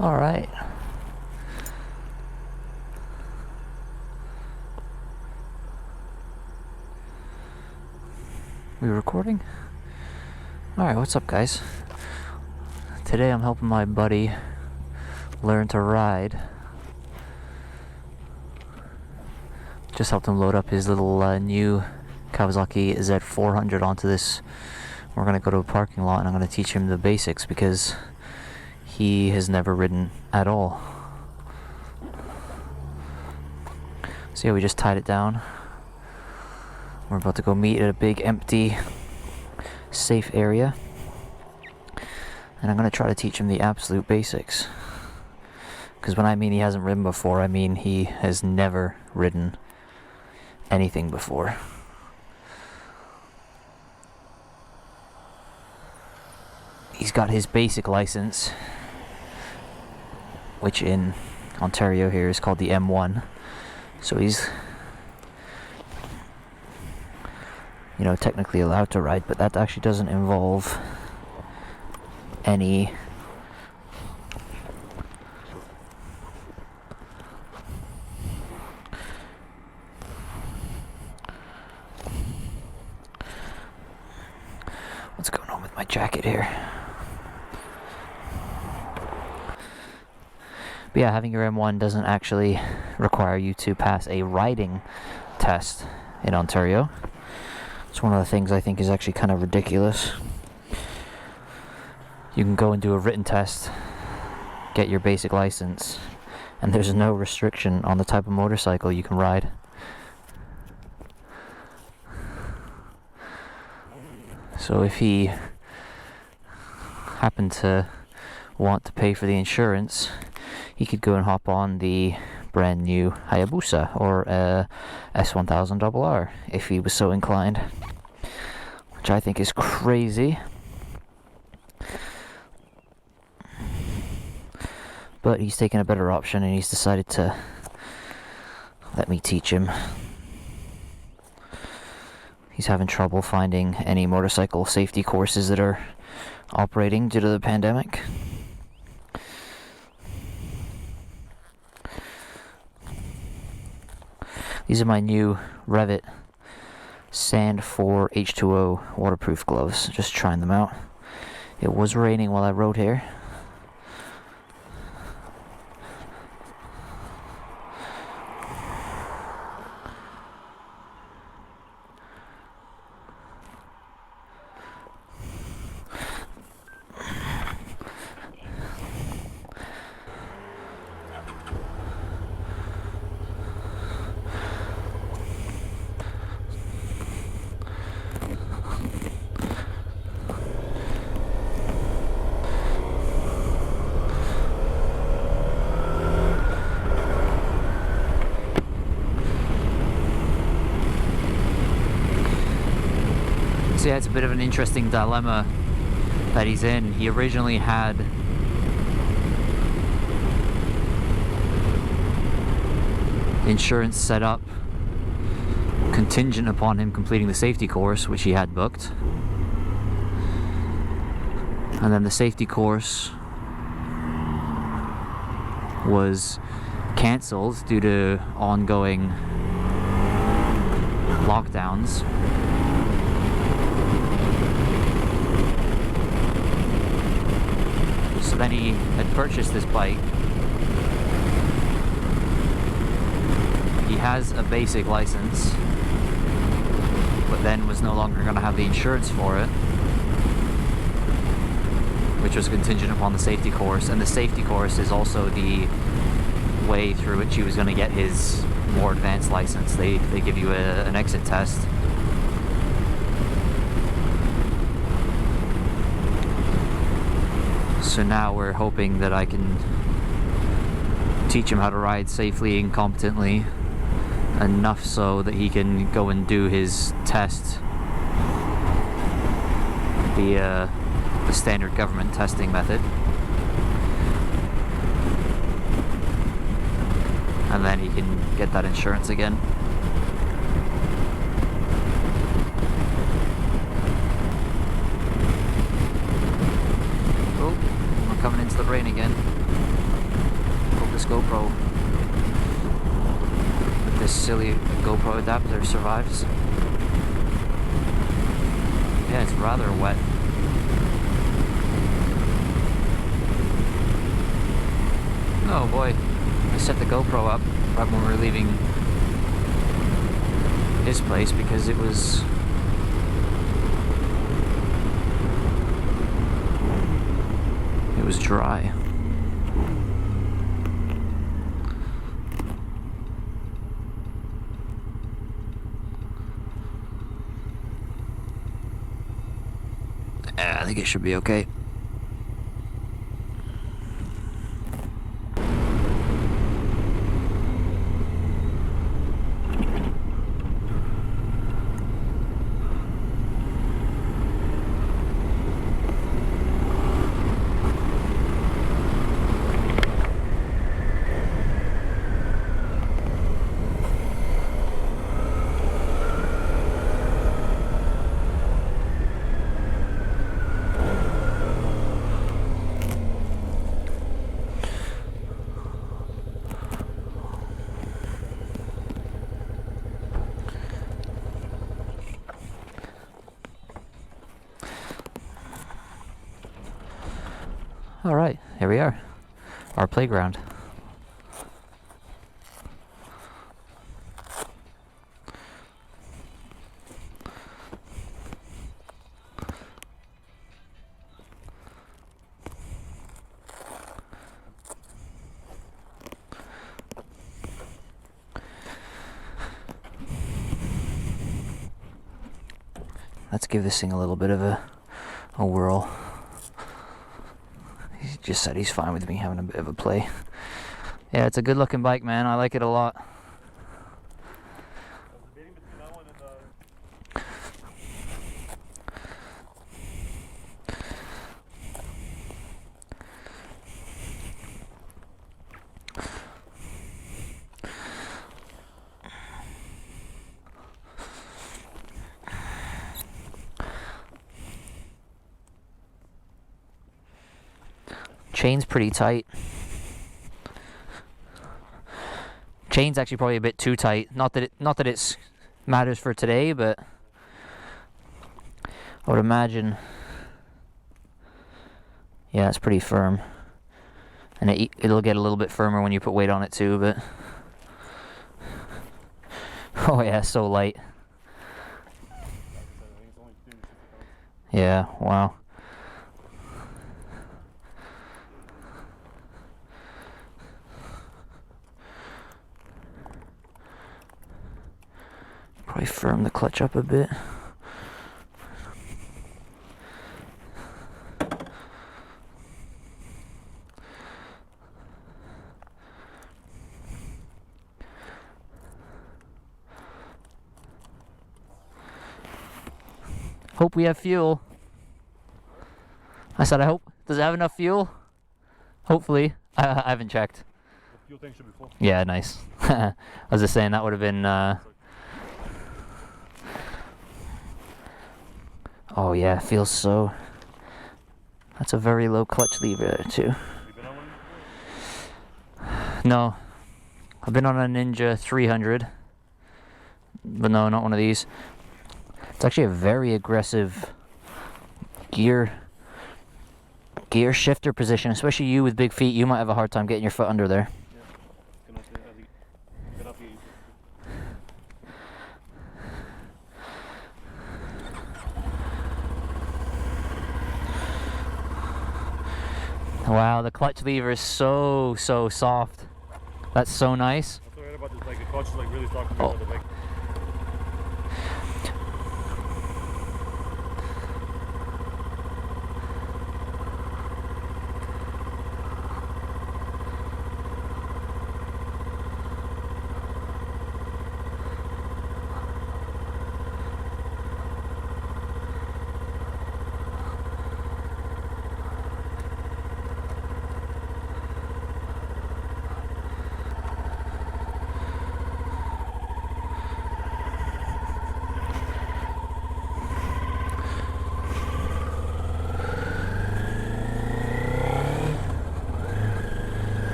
All right. We recording? All right, what's up, guys? Today I'm helping my buddy learn to ride. Just helped him load up his little new Kawasaki Z400 onto this. We're gonna go to a parking lot and I'm gonna teach him the basics because he has never ridden at all. So yeah, we just tied it down. We're about to go meet at a big empty safe area. And I'm gonna try to teach him the absolute basics. Because when I mean he hasn't ridden before, I mean he has never ridden anything before. He's got his basic license, which in Ontario here is called the M1. So he's, you know, technically allowed to ride, but that actually doesn't involve any what's going on with my jacket here? But yeah, having your M1 doesn't actually require you to pass a riding test in Ontario. It's one of the things I think is actually kind of ridiculous. You can go and do a written test, get your basic license, and there's no restriction on the type of motorcycle you can ride. So if he happened to want to pay for the insurance, he could go and hop on the brand new Hayabusa or S1000RR if he was so inclined, which I think is crazy. But he's taken a better option and he's decided to let me teach him. He's having trouble finding any motorcycle safety courses that are operating due to the pandemic. These are my new Revit Sand 4 H2O waterproof gloves. Just trying them out. It was raining while I rode here. So yeah, it's a bit of an interesting dilemma that he's in. He originally had insurance set up contingent upon him completing the safety course, which he had booked. And then the safety course was cancelled due to ongoing lockdowns. So then he had purchased this bike. He has a basic license, but then was no longer going to have the insurance for it, which was contingent upon the safety course. And the safety course is also the way through which he was going to get his more advanced license. They give you an exit test. So now we're hoping that I can teach him how to ride safely and competently, enough so that he can go and do his test via the standard government testing method. And then he can get that insurance again. Oh, we're coming into the rain again. this GoPro, with this silly GoPro adapter survives. Yeah, it's rather wet. Oh boy, I set the GoPro up right when we were leaving his place because it was dry. I think it should be okay. Alright, here we are. Our playground. Let's give this thing a little bit of a whirl. He just said he's fine with me having a bit of a play. Yeah, it's a good looking bike, man. I like it a lot. Chain's pretty tight. Chain's actually probably a bit too tight. Not that it's matters for today, but I would imagine. Yeah, it's pretty firm, and it'll get a little bit firmer when you put weight on it too. But oh yeah, so light. Yeah, wow. Probably firm the clutch up a bit. Hope we have fuel. I said I hope. Does it have enough fuel? Hopefully. I haven't checked. The fuel tank should be full. Yeah, nice. I was just saying that would have been oh yeah, it feels so. That's a very low clutch lever too. Have you been on one before? No. I've been on a Ninja 300. But no, not one of these. It's actually a very aggressive gear shifter position, especially you with big feet. You might have a hard time getting your foot under there. Wow, the clutch lever is so soft. That's so nice. What's right about this bike? The clutch is like really soft compared to the bike.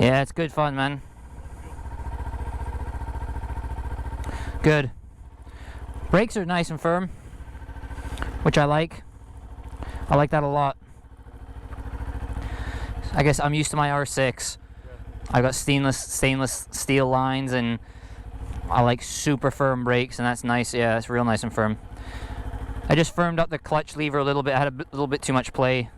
Yeah, it's good fun, man. Good. Brakes are nice and firm, which I like. I like that a lot. I guess I'm used to my R6. I got stainless steel lines, and I like super firm brakes, and that's nice. Yeah, it's real nice and firm. I just firmed up the clutch lever a little bit. I had a little bit too much play.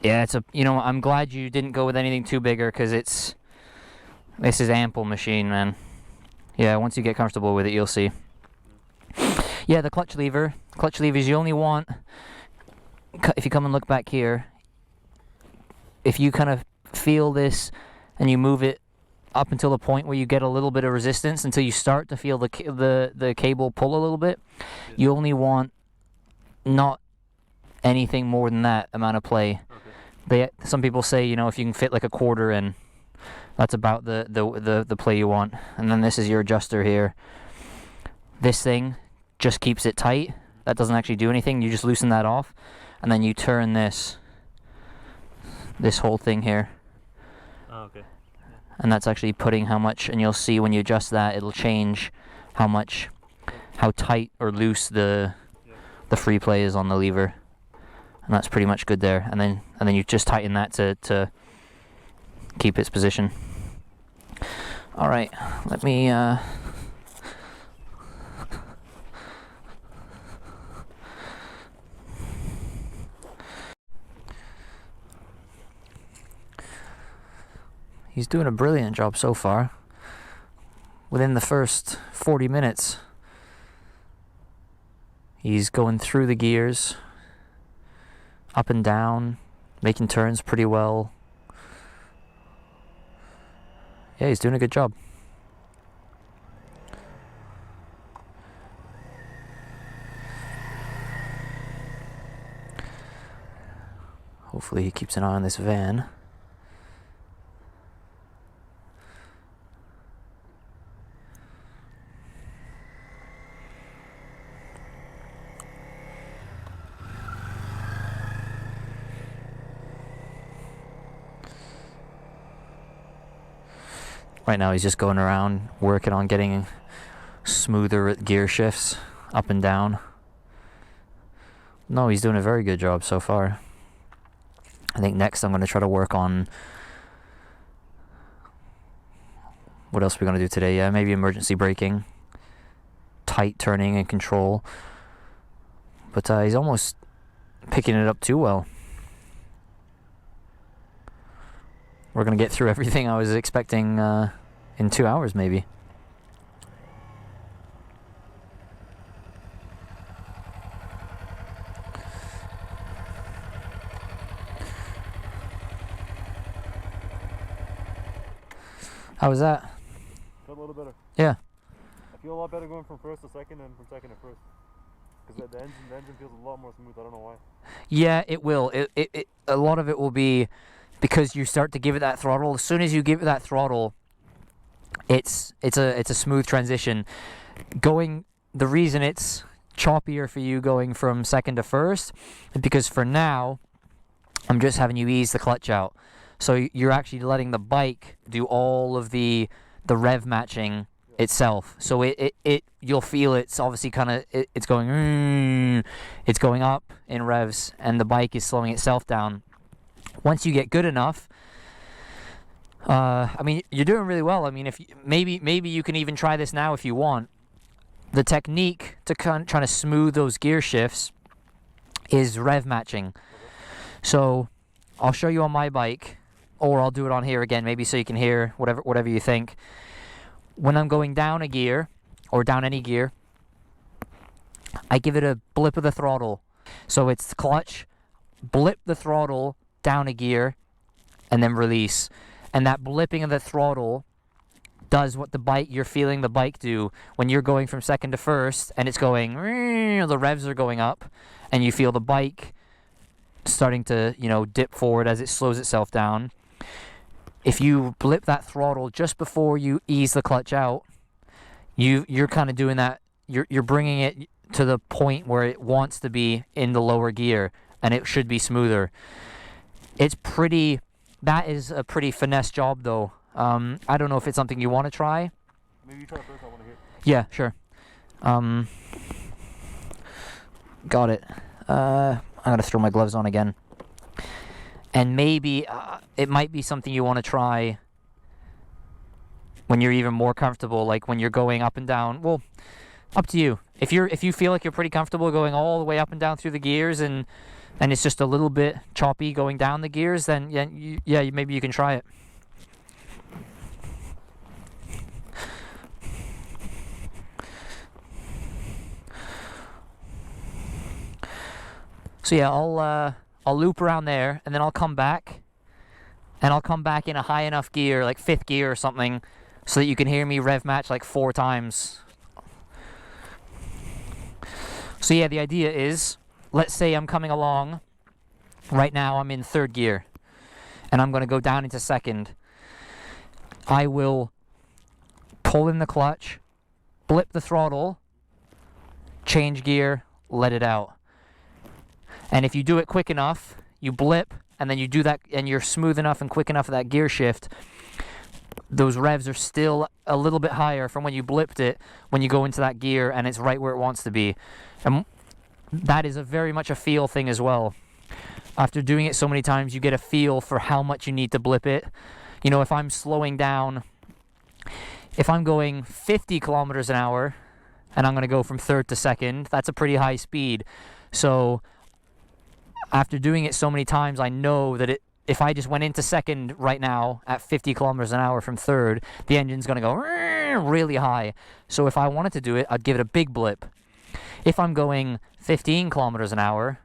Yeah, it's a, you know, I'm glad you didn't go with anything too bigger, because this is ample machine, man. Yeah, once you get comfortable with it, you'll see. Yeah, the clutch levers, you only want, if you come and look back here, if you kind of feel this and you move it up until the point where you get a little bit of resistance, until you start to feel the cable pull a little bit, you only want not anything more than that amount of play. Some people say, you know, if you can fit like a quarter in, that's about the play you want. And then this is your adjuster here. This thing just keeps it tight. That doesn't actually do anything. You just loosen that off, and then you turn this whole thing here. Oh, okay. Yeah. And that's actually putting how much, and you'll see when you adjust that, it'll change how tight or loose the free play is on the lever. And that's pretty much good there. And then you just tighten that to keep its position. All right, let me he's doing a brilliant job so far. Within the first 40 minutes, he's going through the gears, up and down, making turns pretty well. Yeah, he's doing a good job. Hopefully he keeps an eye on this van. Right now he's just going around working on getting smoother gear shifts up and down. No, he's doing a very good job so far. I think next I'm going to try to work on, what else are we going to do today? Yeah, maybe emergency braking, tight turning and control. But he's almost picking it up too well. We're going to get through everything I was expecting in 2 hours, maybe. How was that? Felt a little better. Yeah. I feel a lot better going from first to second than from second to first. Because the engine feels a lot more smooth. I don't know why. Yeah, it will. It a lot of it will be because you start to give it that throttle. As soon as you give it that throttle, it's a smooth transition. The reason it's choppier for you going from second to first is because for now I'm just having you ease the clutch out. So you're actually letting the bike do all of the rev matching itself. So you'll feel it's obviously kind of it's going up in revs, and the bike is slowing itself down. Once you get good enough, I mean, you're doing really well. I mean, if maybe you can even try this now if you want. The technique to trying to smooth those gear shifts is rev matching. So I'll show you on my bike, or I'll do it on here again, maybe so you can hear whatever you think. When I'm going down a gear, or down any gear, I give it a blip of the throttle. So it's clutch, blip the throttle, down a gear, and then release. And that blipping of the throttle does what you're feeling the bike do when you're going from second to first, and it's going, the revs are going up, and you feel the bike starting to, dip forward as it slows itself down. If you blip that throttle just before you ease the clutch out, you're kind of doing that. You're bringing it to the point where it wants to be in the lower gear, and it should be smoother. That is a pretty finesse job though. I don't know if it's something you want to try. Maybe you try it first, I want to hear. Yeah, sure. Got it. I'm gonna throw my gloves on again. And maybe it might be something you want to try when you're even more comfortable, like when you're going up and down. Well, up to you. If you feel like you're pretty comfortable going all the way up and down through the gears, and it's just a little bit choppy going down the gears, then maybe you can try it. So yeah, I'll loop around there, and then I'll come back, and I'll come back in a high enough gear, like 5th gear or something, so that you can hear me rev match like 4 times. So yeah, the idea is, let's say I'm coming along, right now I'm in 3rd gear, and I'm going to go down into 2nd. I will pull in the clutch, blip the throttle, change gear, let it out. And if you do it quick enough, you blip, and then you do that, and you're smooth enough and quick enough for that gear shift, those revs are still a little bit higher from when you blipped it, when you go into that gear, and it's right where it wants to be. And that is very much a feel thing as well. After doing it so many times, you get a feel for how much you need to blip it. You know, if I'm slowing down, if I'm going 50 kilometers an hour, and I'm going to go from 3rd to 2nd, that's a pretty high speed. So after doing it so many times, I know that if I just went into 2nd right now at 50 kilometers an hour from 3rd, the engine's going to go really high. So if I wanted to do it, I'd give it a big blip. If I'm going 15 kilometers an hour,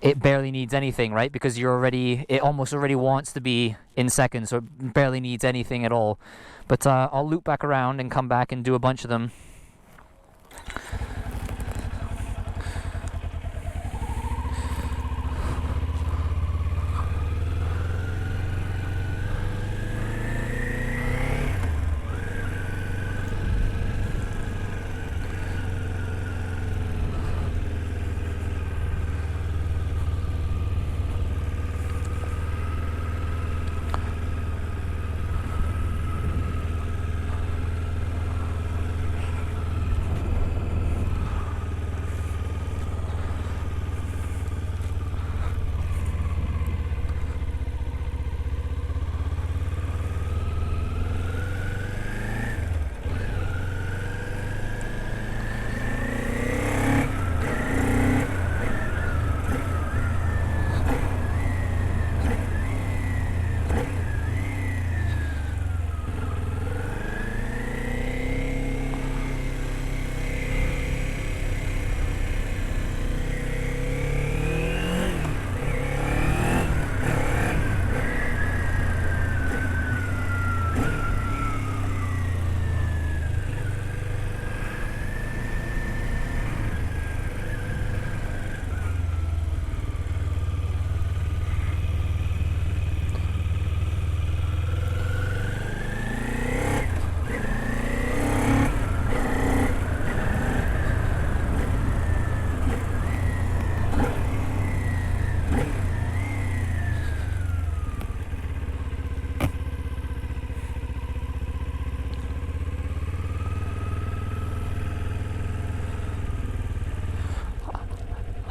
it barely needs anything, right? Because it almost already wants to be in 2nd, so it barely needs anything at all. But I'll loop back around and come back and do a bunch of them.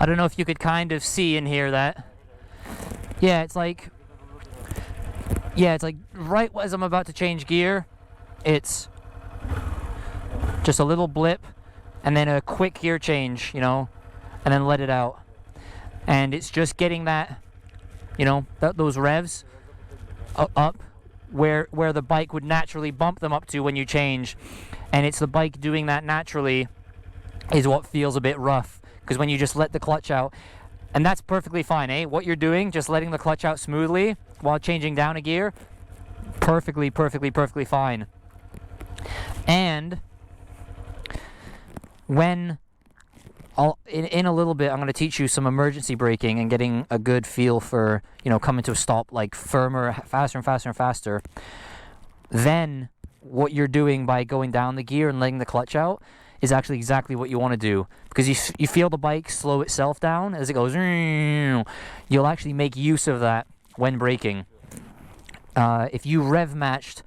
I don't know if you could kind of see and hear that. Yeah, it's like right as I'm about to change gear, it's just a little blip and then a quick gear change, you know, and then let it out. And it's just getting that, you know, those revs up where the bike would naturally bump them up to when you change. And it's the bike doing that naturally is what feels a bit rough. Because when you just let the clutch out, and that's perfectly fine, eh? What you're doing, just letting the clutch out smoothly while changing down a gear, perfectly fine. And when in a little bit, I'm going to teach you some emergency braking and getting a good feel for, you know, coming to a stop like firmer, faster and faster and faster. Then what you're doing by going down the gear and letting the clutch out is actually exactly what you want to do, because you feel the bike slow itself down as it goes. You'll actually make use of that when braking. If you rev matched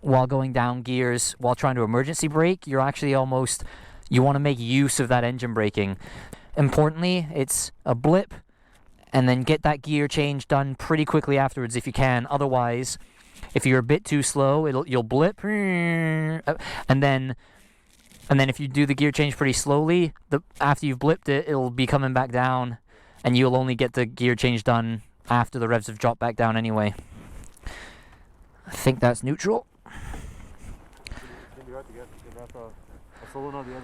while going down gears while trying to emergency brake, you're actually almost, you want to make use of that engine braking. Importantly, it's a blip, and then get that gear change done pretty quickly afterwards if you can. Otherwise, if you're a bit too slow, you'll blip, and then if you do the gear change pretty slowly, after you've blipped it, it'll be coming back down, and you'll only get the gear change done after the revs have dropped back down anyway. I think that's neutral. Solo now, the other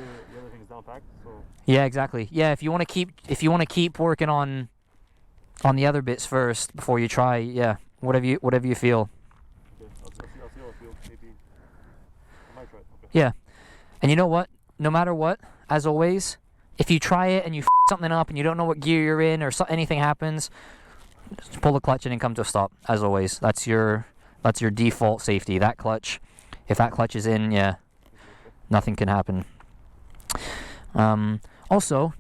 thing is down packed, so. Yeah, exactly. Yeah, if you want to keep working on the other bits first before you try, yeah, whatever you feel. Okay, I'll see how it feels. Maybe I might try it. Okay. Yeah, and you know what? No matter what, as always, if you try it and you f something up and you don't know what gear you're in, or anything happens, just pull the clutch in and come to a stop. As always, that's your default safety. That clutch, if that clutch is in, yeah, nothing can happen. Also,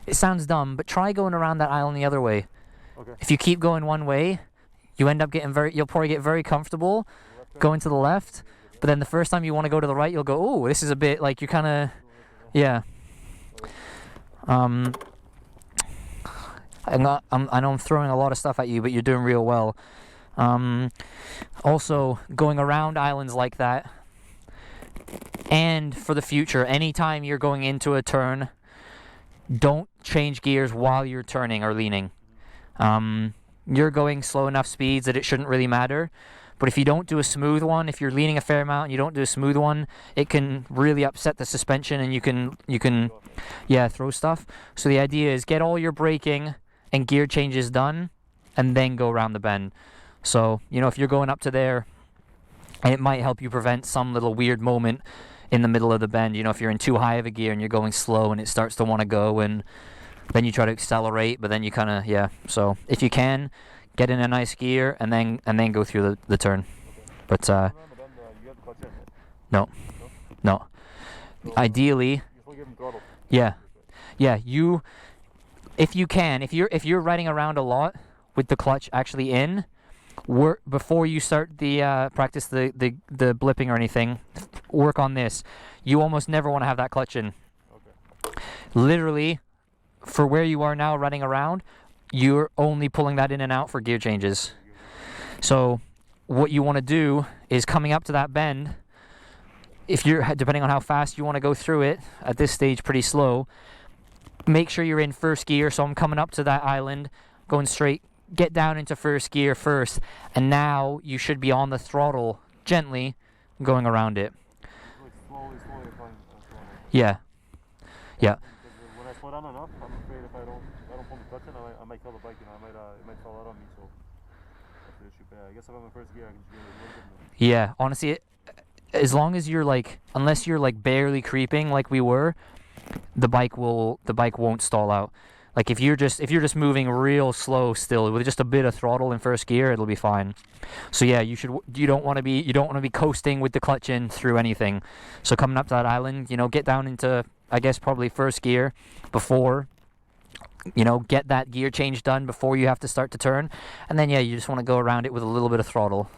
it sounds dumb, but try going around that island the other way. Okay. If you keep going one way, you end up you'll probably get very comfortable going to the left, but then the first time you want to go to the right, you'll go, oh, this is a bit like, you kind of, yeah. I know I'm throwing a lot of stuff at you, but you're doing real well. Also, going around islands like that, and for the future, anytime you're going into a turn, don't change gears while you're turning or leaning. You're going slow enough speeds that it shouldn't really matter, but if you don't do a smooth one, if you're leaning a fair amount and you don't do a smooth one, it can really upset the suspension, and you can yeah, throw stuff. So the idea is get all your braking and gear changes done, and then go around the bend. So, you know, if you're going up to there, and it might help you prevent some little weird moment in the middle of the bend. You know, if you're in too high of a gear and you're going slow and it starts to want to go, and then you try to accelerate, but then you kind of, yeah. So if you can, get in a nice gear and then go through the turn. But no. Ideally, yeah. If you can, if you're riding around a lot with the clutch actually in, work before you start the practice the blipping or anything. Work on this. You almost never want to have that clutch in. Okay. Literally, for where you are now running around, you're only pulling that in and out for gear changes. So what you want to do is, coming up to that bend, if you're, depending on how fast you want to go through it, at this stage pretty slow, make sure you're in first gear. So I'm coming up to that island, going straight, get down into first gear first, and now you should be on the throttle gently going around it. Like slowly applying throttle. Yeah. When I slow down enough, I'm afraid if I don't pull the clutch in, I might kill the bike. You know, it might fall out on me. So that's the issue. But yeah, I guess if I'm in first gear, I can just do it a little bit more. Yeah, honestly, as long as you're like, unless you're like barely creeping like we were, the bike won't stall out. Like if you're just moving real slow still with just a bit of throttle in first gear, it'll be fine. So yeah, you don't want to be coasting with the clutch in through anything. So coming up to that island, you know, get down into, I guess, probably first gear before, you know, get that gear change done before you have to start to turn, and then yeah, you just want to go around it with a little bit of throttle.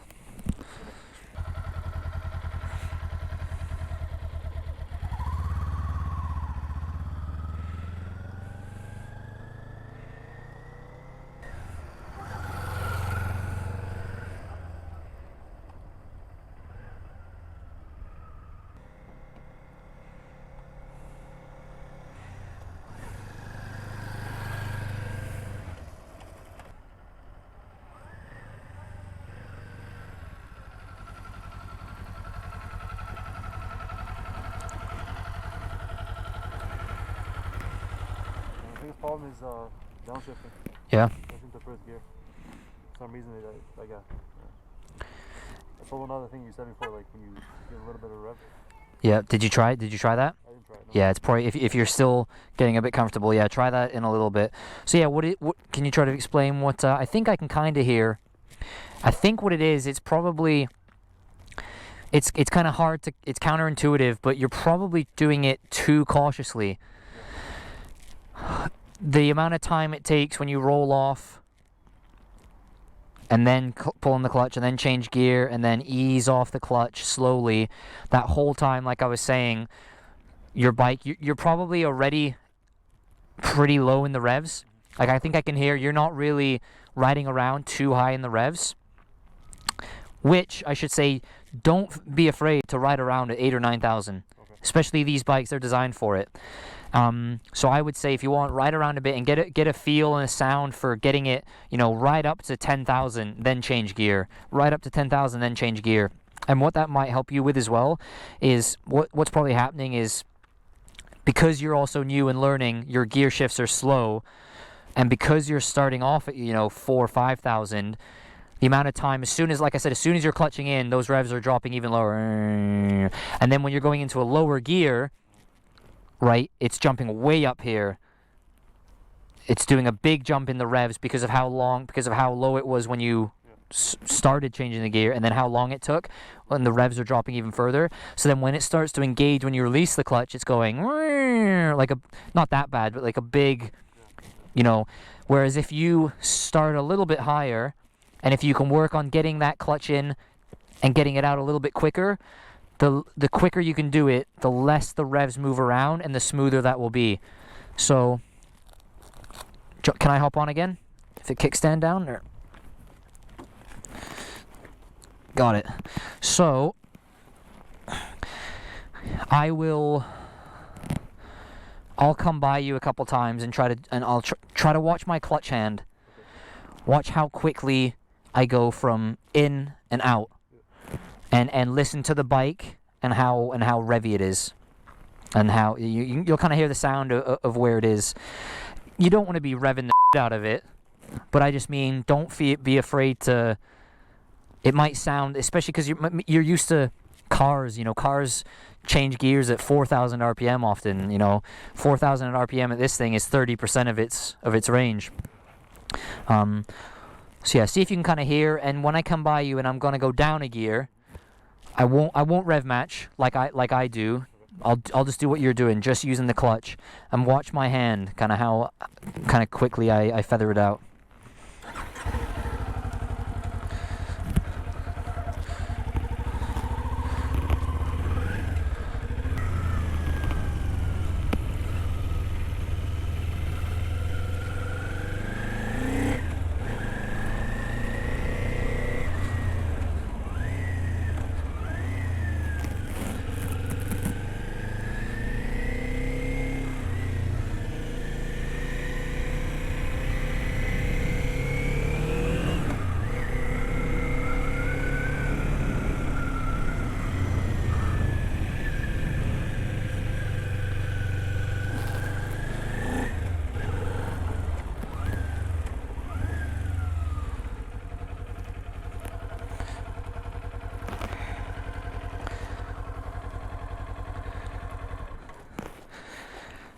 The biggest problem is downshifting. Yeah. Into first gear. For some reason, I got. That's all another thing you said before, like when you get a little bit of rev. Yeah. Did you try that? I didn't try it. No. Yeah, it's probably, if you're still getting a bit comfortable, yeah, try that in a little bit. So yeah, what can you try to explain what I think I can kind of hear? I think what it is, it's probably, it's kind of hard to, it's counterintuitive, but you're probably doing it too cautiously. The amount of time it takes when you roll off and then pull in the clutch and then change gear and then ease off the clutch slowly, that whole time, like I was saying, your bike, you're probably already pretty low in the revs. Like, I think I can hear you're not really riding around too high in the revs, which I should say, don't be afraid to ride around at 8,000 or 9,000. Okay. Especially these bikes, they're designed for it. So I would say if you want, ride around a bit and get a feel and a sound for getting it, you know, right up to 10,000, then change gear. Right up to 10,000, then change gear. And what that might help you with as well is what's probably happening is, because you're also new and learning, your gear shifts are slow, and because you're starting off at, you know, 4,000 or 5,000, the amount of time, as soon as, like I said, as soon as you're clutching in, those revs are dropping even lower. And then when you're going into a lower gear, right, it's jumping way up here. It's doing a big jump in the revs because of how low it was when you started changing the gear, and then how long it took when the revs are dropping even further. So then when it starts to engage, when you release the clutch, it's going like a, not that bad, but like a big, you know. Whereas if you start a little bit higher, and if you can work on getting that clutch in and getting it out a little bit quicker, the quicker you can do it, the less the revs move around and the smoother that will be. So, can I hop on again? If it kickstand down, or got it. So, I'll come by you a couple times and I'll try to watch my clutch hand. Watch how quickly I go from in and out, and listen to the bike and how revvy it is, and how you'll kind of hear the sound of where it is. You don't want to be revving the out of it, but I just mean don't be afraid to. It might sound, especially because you're used to cars. You know, cars change gears at 4,000 RPM often. You know, 4,000 RPM at this thing is 30% of its range. So yeah, see if you can kind of hear. And when I come by you and I'm gonna go down a gear, I won't rev match like I do. I'll just do what you're doing, just using the clutch, and watch my hand, kind of quickly I feather it out.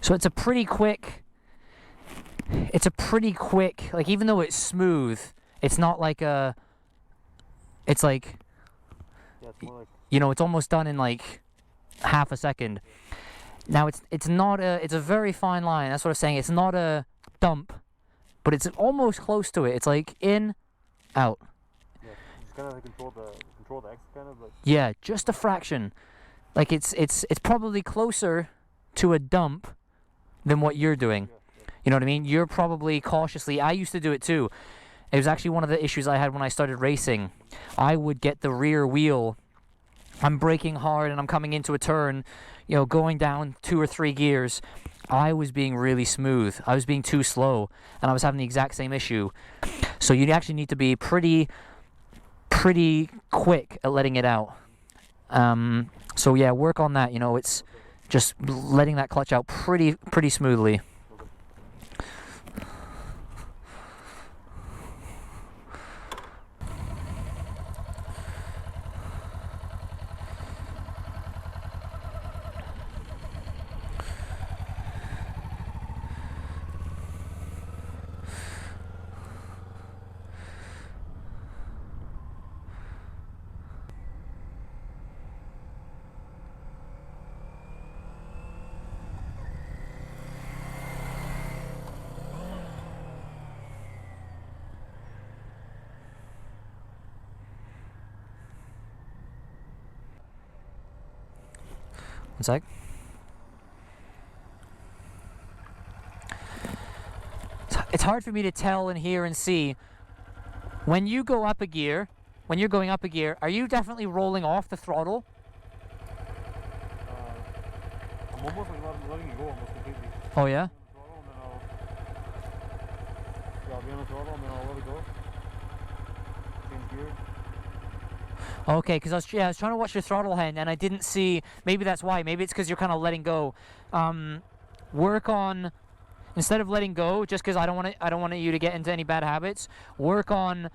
So it's a pretty quick, like, even though it's smooth, it's not like it's like, you know, it's almost done in like half a second. Now it's a very fine line. That's what I'm saying. It's not a dump, but it's almost close to it. It's like in, out. Yeah, just kind of control the X kind of. Like. Yeah, just a fraction. Like it's probably closer to a dump than what you're doing. You know what I mean? You're probably cautiously, I used to do it too. It was actually one of the issues I had when I started racing. I would get the rear wheel, I'm braking hard and I'm coming into a turn, you know, going down 2 or 3 gears. I was being really smooth. I was being too slow, and I was having the exact same issue. So you actually need to be pretty quick at letting it out. So yeah, work on that. You know, it's just letting that clutch out pretty smoothly. One sec. It's hard for me to tell and hear and see. When you go up a gear, when you're going up a gear, are you definitely rolling off the throttle? I'm almost like letting it go almost completely. Oh yeah? I'll be on the throttle and then I'll let it go. Change gear. Okay, because I was trying to watch your throttle hand and I didn't see. Maybe that's why. Maybe it's because you're kind of letting go. Work on, instead of letting go, just because I don't want you to get into any bad habits. Work on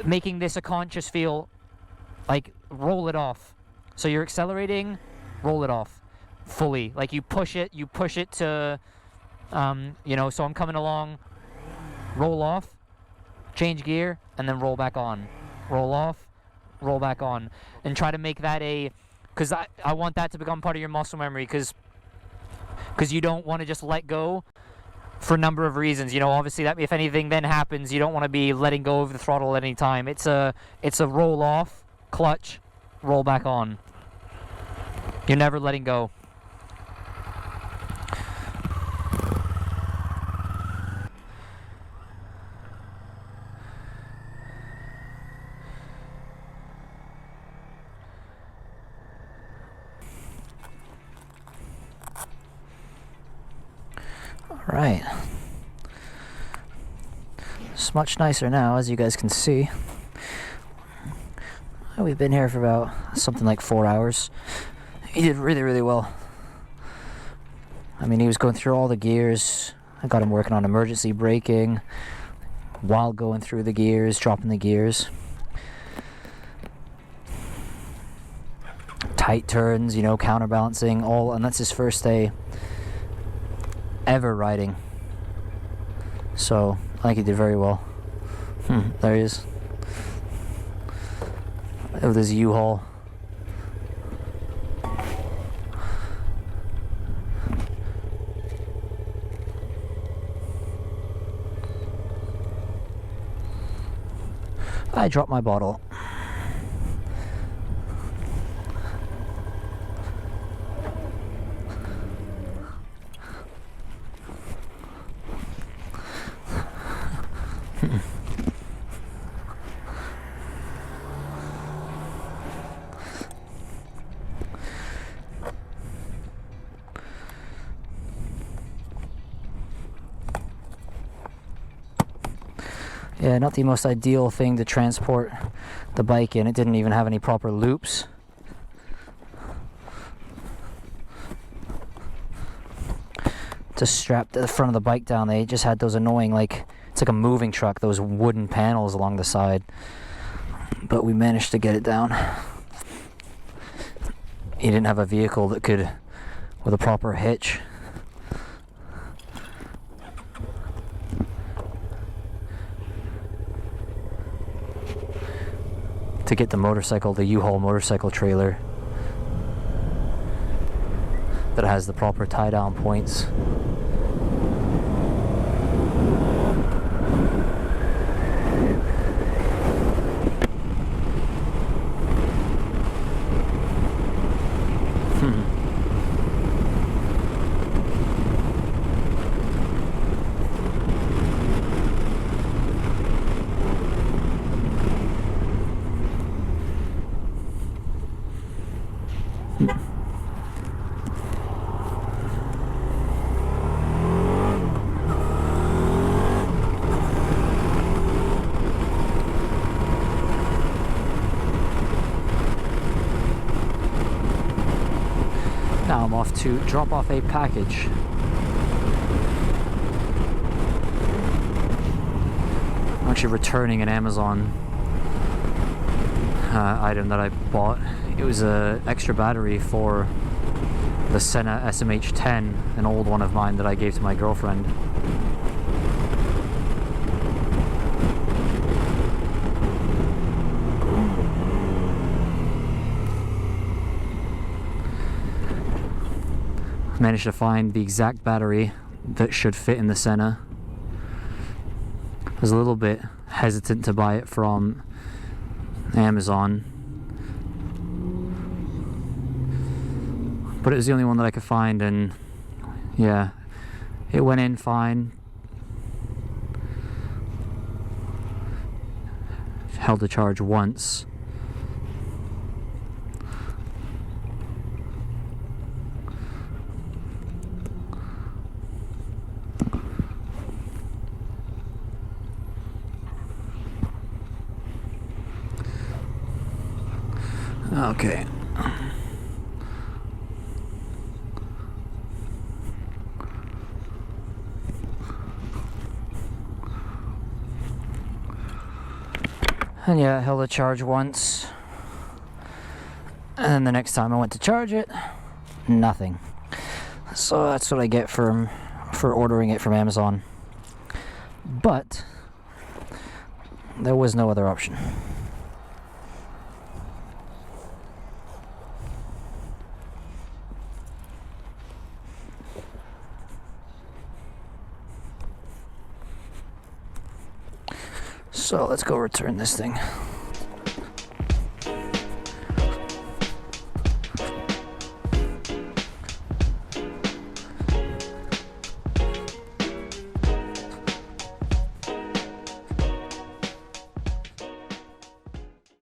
making this a conscious feel. Like roll it off. So you're accelerating, roll it off fully. Like you push it to, you know. So I'm coming along. Roll off, change gear, and then roll back on. Roll off, roll back on. And try to make that because I want that to become part of your muscle memory, because you don't want to just let go for a number of reasons. You know, obviously that if anything then happens, you don't want to be letting go of the throttle at any time. It's a roll off, clutch, roll back on. You're never letting go. Right. It's much nicer now, as you guys can see. We've been here for about something like 4 hours. He did really, really well. I mean, he was going through all the gears. I got him working on emergency braking while going through the gears, dropping the gears. Tight turns, you know, counterbalancing, all, and that's his first day ever riding. So I think he did very well. There he is. With his U-Haul. I dropped my bottle. Yeah, not the most ideal thing to transport the bike in. It didn't even have any proper loops. To strap the front of the bike down, they just had those annoying, like, it's like a moving truck, those wooden panels along the side. But we managed to get it down. He didn't have a vehicle that could, with a proper hitch. To get the motorcycle, the U-Haul motorcycle trailer that has the proper tie-down points. Now I'm off to drop off a package. I'm actually returning an Amazon item that I bought. It was an extra battery for the Senna SMH10, an old one of mine that I gave to my girlfriend. Managed to find the exact battery that should fit in the Senna. I was a little bit hesitant to buy it from Amazon, but it was the only one that I could find, and yeah, it went in fine. Held the charge once. Okay. And yeah, I held a charge once. And then the next time I went to charge it, nothing. So that's what I get for ordering it from Amazon. But there was no other option. So let's go return this thing.